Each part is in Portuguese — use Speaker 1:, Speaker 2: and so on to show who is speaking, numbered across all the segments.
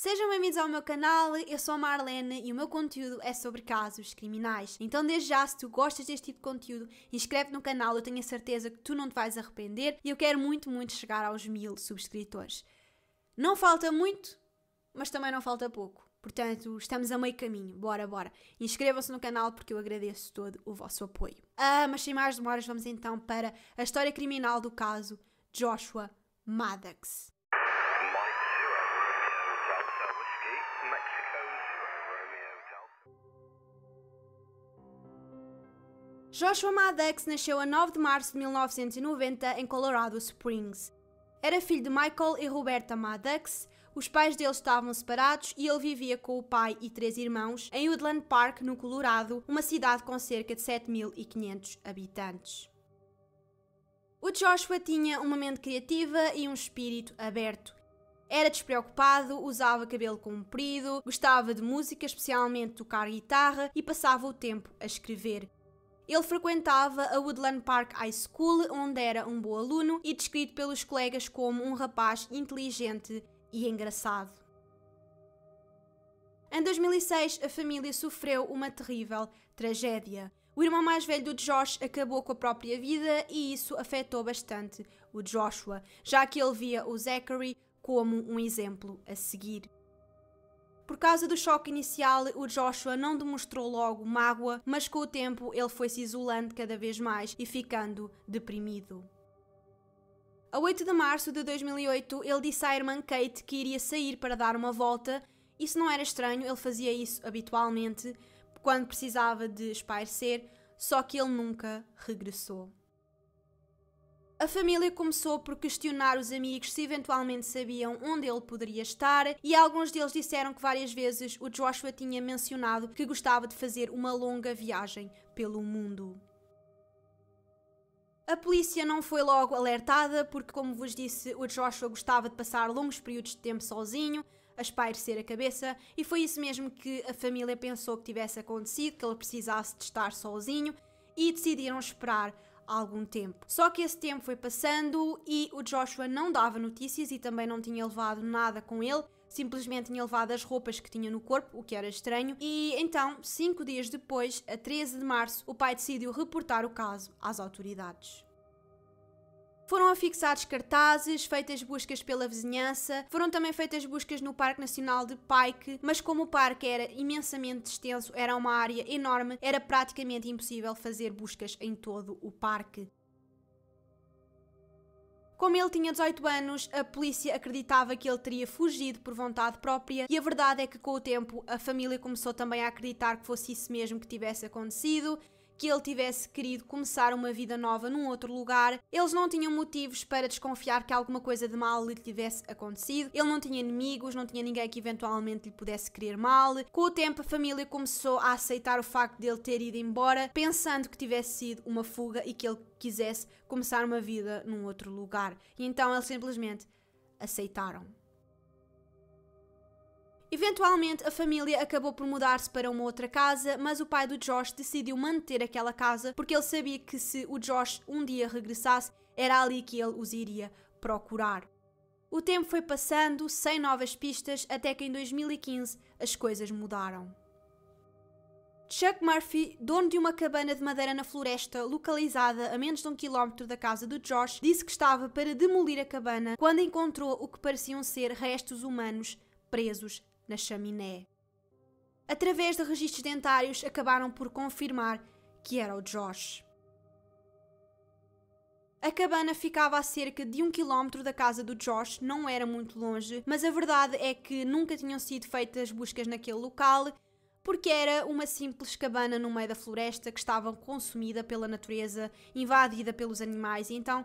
Speaker 1: Sejam bem-vindos ao meu canal, eu sou a Marlene e o meu conteúdo é sobre casos criminais. Então desde já, se tu gostas deste tipo de conteúdo, inscreve-te no canal, eu tenho a certeza que tu não te vais arrepender e eu quero muito chegar aos 1000 subscritores. Não falta muito, mas também não falta pouco. Portanto, estamos a meio caminho. Bora. Inscrevam-se no canal porque eu agradeço todo o vosso apoio. Mas sem mais demoras, vamos então para a história criminal do caso Joshua Maddox. Joshua Maddox nasceu a 9 de março de 1990 em Colorado Springs. Era filho de Michael e Roberta Maddox. Os pais dele estavam separados e ele vivia com o pai e 3 irmãos em Woodland Park, no Colorado, uma cidade com cerca de 7.500 habitantes. O Joshua tinha uma mente criativa e um espírito aberto. Era despreocupado, usava cabelo comprido, gostava de música, especialmente tocar guitarra, e passava o tempo a escrever. Ele frequentava a Woodland Park High School, onde era um bom aluno e descrito pelos colegas como um rapaz inteligente e engraçado. Em 2006, a família sofreu uma terrível tragédia. O irmão mais velho do Josh acabou com a própria vida e isso afetou bastante o Joshua, já que ele via o Zachary como um exemplo a seguir. Por causa do choque inicial, o Joshua não demonstrou logo mágoa, mas com o tempo ele foi se isolando cada vez mais e ficando deprimido. A 8 de março de 2008, ele disse à irmã Kate que iria sair para dar uma volta. Isso não era estranho, ele fazia isso habitualmente, quando precisava de espairecer, só que ele nunca regressou. A família começou por questionar os amigos se eventualmente sabiam onde ele poderia estar e alguns deles disseram que várias vezes o Joshua tinha mencionado que gostava de fazer uma longa viagem pelo mundo. A polícia não foi logo alertada porque, como vos disse, o Joshua gostava de passar longos períodos de tempo sozinho, a espairecer a cabeça, e foi isso mesmo que a família pensou que tivesse acontecido, que ele precisasse de estar sozinho, e decidiram esperar algum tempo. Só que esse tempo foi passando e o Joshua não dava notícias e também não tinha levado nada com ele, simplesmente tinha levado as roupas que tinha no corpo, o que era estranho, e então, 5 dias depois, a 13 de março, o pai decidiu reportar o caso às autoridades. Foram afixados cartazes, feitas buscas pela vizinhança, foram também feitas buscas no Parque Nacional de Pike, mas como o parque era imensamente extenso, era uma área enorme, era praticamente impossível fazer buscas em todo o parque. Como ele tinha 18 anos, a polícia acreditava que ele teria fugido por vontade própria e a verdade é que com o tempo a família começou também a acreditar que fosse isso mesmo que tivesse acontecido, que ele tivesse querido começar uma vida nova num outro lugar. Eles não tinham motivos para desconfiar que alguma coisa de mal lhe tivesse acontecido. Ele não tinha inimigos, não tinha ninguém que eventualmente lhe pudesse querer mal. Com o tempo, a família começou a aceitar o facto de ele ter ido embora, pensando que tivesse sido uma fuga e que ele quisesse começar uma vida num outro lugar. E então eles simplesmente aceitaram. Eventualmente, a família acabou por mudar-se para uma outra casa, mas o pai do Josh decidiu manter aquela casa porque ele sabia que se o Josh um dia regressasse, era ali que ele os iria procurar. O tempo foi passando, sem novas pistas, até que em 2015 as coisas mudaram. Chuck Murphy, dono de uma cabana de madeira na floresta localizada a menos de 1 quilómetro da casa do Josh, disse que estava para demolir a cabana quando encontrou o que pareciam ser restos humanos presos na chaminé. Através de registros dentários, acabaram por confirmar que era o Josh. A cabana ficava a cerca de 1 quilómetro da casa do Josh, não era muito longe, mas a verdade é que nunca tinham sido feitas buscas naquele local, porque era uma simples cabana no meio da floresta que estava consumida pela natureza, invadida pelos animais, e então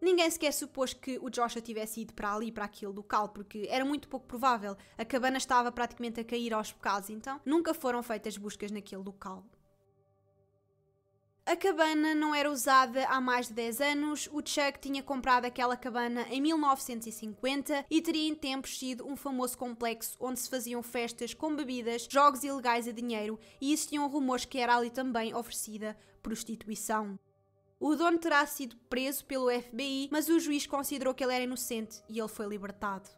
Speaker 1: ninguém sequer supôs que o Joshua tivesse ido para ali, para aquele local, porque era muito pouco provável. A cabana estava praticamente a cair aos bocados, então nunca foram feitas buscas naquele local. A cabana não era usada há mais de 10 anos. O Chuck tinha comprado aquela cabana em 1950 e teria em tempos sido um famoso complexo onde se faziam festas com bebidas, jogos ilegais a dinheiro e existiam rumores que era ali também oferecida prostituição. O dono terá sido preso pelo FBI, mas o juiz considerou que ele era inocente e ele foi libertado.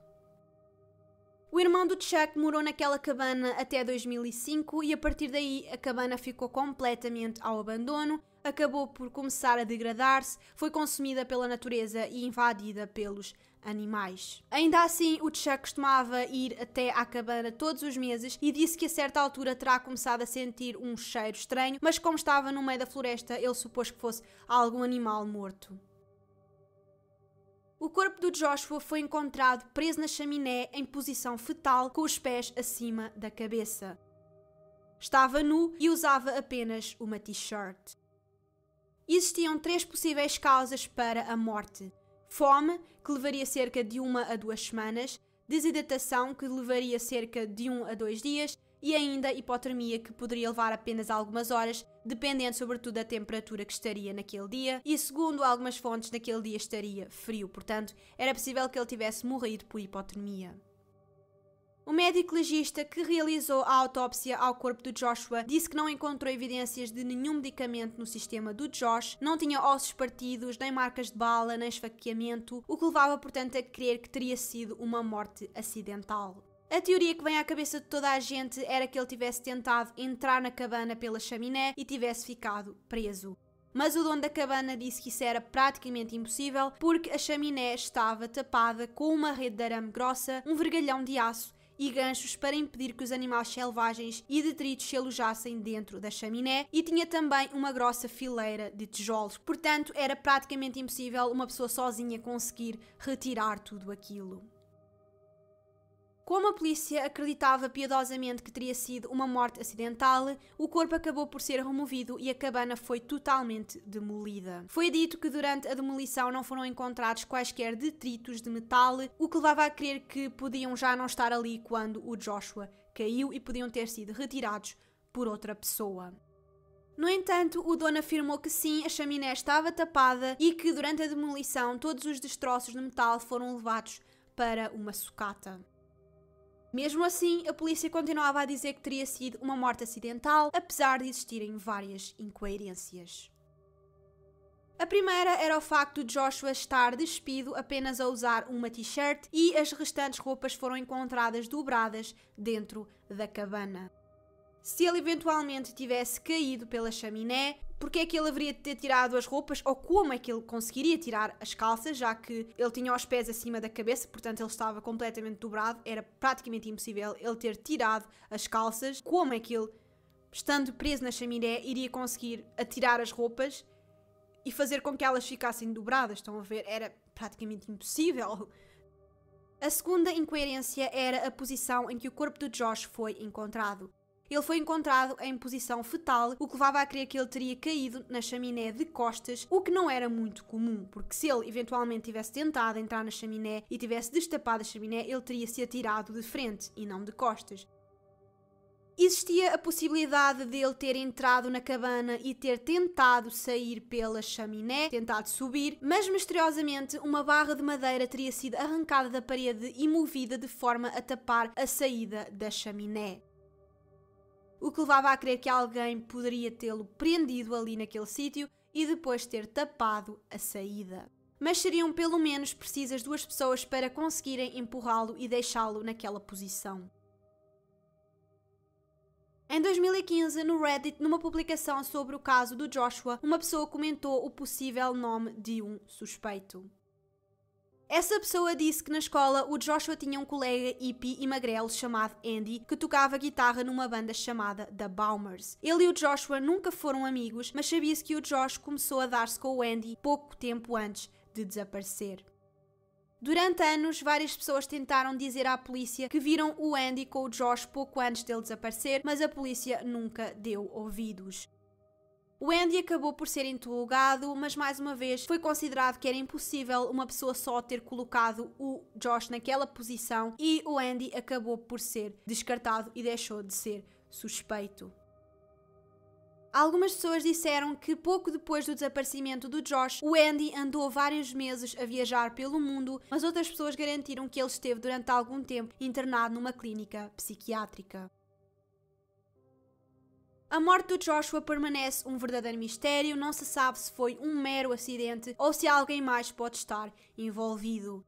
Speaker 1: O irmão do Chuck morou naquela cabana até 2005 e a partir daí a cabana ficou completamente ao abandono, acabou por começar a degradar-se, foi consumida pela natureza e invadida pelos animais. Ainda assim, o Chuck costumava ir até à cabana todos os meses e disse que a certa altura terá começado a sentir um cheiro estranho, mas como estava no meio da floresta, ele supôs que fosse algum animal morto. O corpo do Joshua foi encontrado preso na chaminé em posição fetal com os pés acima da cabeça. Estava nu e usava apenas uma t-shirt. Existiam 3 possíveis causas para a morte: fome, que levaria cerca de 1 a 2 semanas, desidratação, que levaria cerca de 1 a 2 dias, e ainda hipotermia, que poderia levar apenas algumas horas, dependendo sobretudo da temperatura que estaria naquele dia, e segundo algumas fontes, naquele dia estaria frio, portanto, era possível que ele tivesse morrido por hipotermia. O médico legista que realizou a autópsia ao corpo do Joshua disse que não encontrou evidências de nenhum medicamento no sistema do Josh, não tinha ossos partidos, nem marcas de bala, nem esfaqueamento, o que levava, portanto, a crer que teria sido uma morte acidental. A teoria que vem à cabeça de toda a gente era que ele tivesse tentado entrar na cabana pela chaminé e tivesse ficado preso. Mas o dono da cabana disse que isso era praticamente impossível porque a chaminé estava tapada com uma rede de arame grossa, um vergalhão de aço e ganchos para impedir que os animais selvagens e detritos se alojassem dentro da chaminé, e tinha também uma grossa fileira de tijolos. Portanto, era praticamente impossível uma pessoa sozinha conseguir retirar tudo aquilo. Como a polícia acreditava piedosamente que teria sido uma morte acidental, o corpo acabou por ser removido e a cabana foi totalmente demolida. Foi dito que durante a demolição não foram encontrados quaisquer detritos de metal, o que levava a crer que podiam já não estar ali quando o Joshua caiu e podiam ter sido retirados por outra pessoa. No entanto, o dono afirmou que sim, a chaminé estava tapada e que durante a demolição todos os destroços de metal foram levados para uma sucata. Mesmo assim, a polícia continuava a dizer que teria sido uma morte acidental, apesar de existirem várias incoerências. A primeira era o facto de Joshua estar despido apenas a usar uma t-shirt e as restantes roupas foram encontradas dobradas dentro da cabana. Se ele eventualmente tivesse caído pela chaminé, porque é que ele haveria de ter tirado as roupas, ou como é que ele conseguiria tirar as calças, já que ele tinha os pés acima da cabeça, portanto ele estava completamente dobrado, era praticamente impossível ele ter tirado as calças. Como é que ele, estando preso na chaminé, iria conseguir atirar as roupas e fazer com que elas ficassem dobradas? Estão a ver? Era praticamente impossível. A segunda incoerência era a posição em que o corpo de Josh foi encontrado. Ele foi encontrado em posição fetal, o que levava a crer que ele teria caído na chaminé de costas, o que não era muito comum, porque se ele eventualmente tivesse tentado entrar na chaminé e tivesse destapado a chaminé, ele teria se atirado de frente e não de costas. Existia a possibilidade de ele ter entrado na cabana e ter tentado sair pela chaminé, tentado subir, mas misteriosamente uma barra de madeira teria sido arrancada da parede e movida de forma a tapar a saída da chaminé, o que levava a crer que alguém poderia tê-lo prendido ali naquele sítio e depois ter tapado a saída. Mas seriam pelo menos precisas 2 pessoas para conseguirem empurrá-lo e deixá-lo naquela posição. Em 2015, no Reddit, numa publicação sobre o caso do Joshua, uma pessoa comentou o possível nome de um suspeito. Essa pessoa disse que na escola o Joshua tinha um colega hippie e magrelo chamado Andy que tocava guitarra numa banda chamada The Baumers. Ele e o Joshua nunca foram amigos, mas sabia-se que o Josh começou a dar-se com o Andy pouco tempo antes de desaparecer. Durante anos, várias pessoas tentaram dizer à polícia que viram o Andy com o Josh pouco antes dele desaparecer, mas a polícia nunca deu ouvidos. O Andy acabou por ser interrogado, mas mais uma vez foi considerado que era impossível uma pessoa só ter colocado o Josh naquela posição e o Andy acabou por ser descartado e deixou de ser suspeito. Algumas pessoas disseram que pouco depois do desaparecimento do Josh, o Andy andou vários meses a viajar pelo mundo, mas outras pessoas garantiram que ele esteve durante algum tempo internado numa clínica psiquiátrica. A morte do Joshua permanece um verdadeiro mistério, não se sabe se foi um mero acidente ou se alguém mais pode estar envolvido.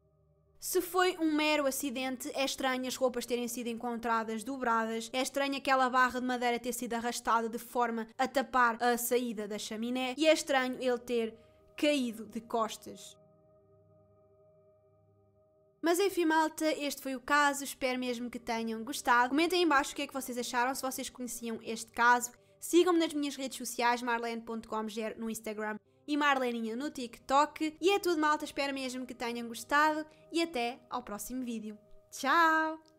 Speaker 1: Se foi um mero acidente, é estranho as roupas terem sido encontradas dobradas, é estranho aquela barra de madeira ter sido arrastada de forma a tapar a saída da chaminé e é estranho ele ter caído de costas. Mas enfim, malta, este foi o caso, espero mesmo que tenham gostado. Comentem em baixo o que é que vocês acharam, se vocês conheciam este caso. Sigam-me nas minhas redes sociais, marlene.comger no Instagram e Marleninha no TikTok. E é tudo, malta, espero mesmo que tenham gostado e até ao próximo vídeo. Tchau!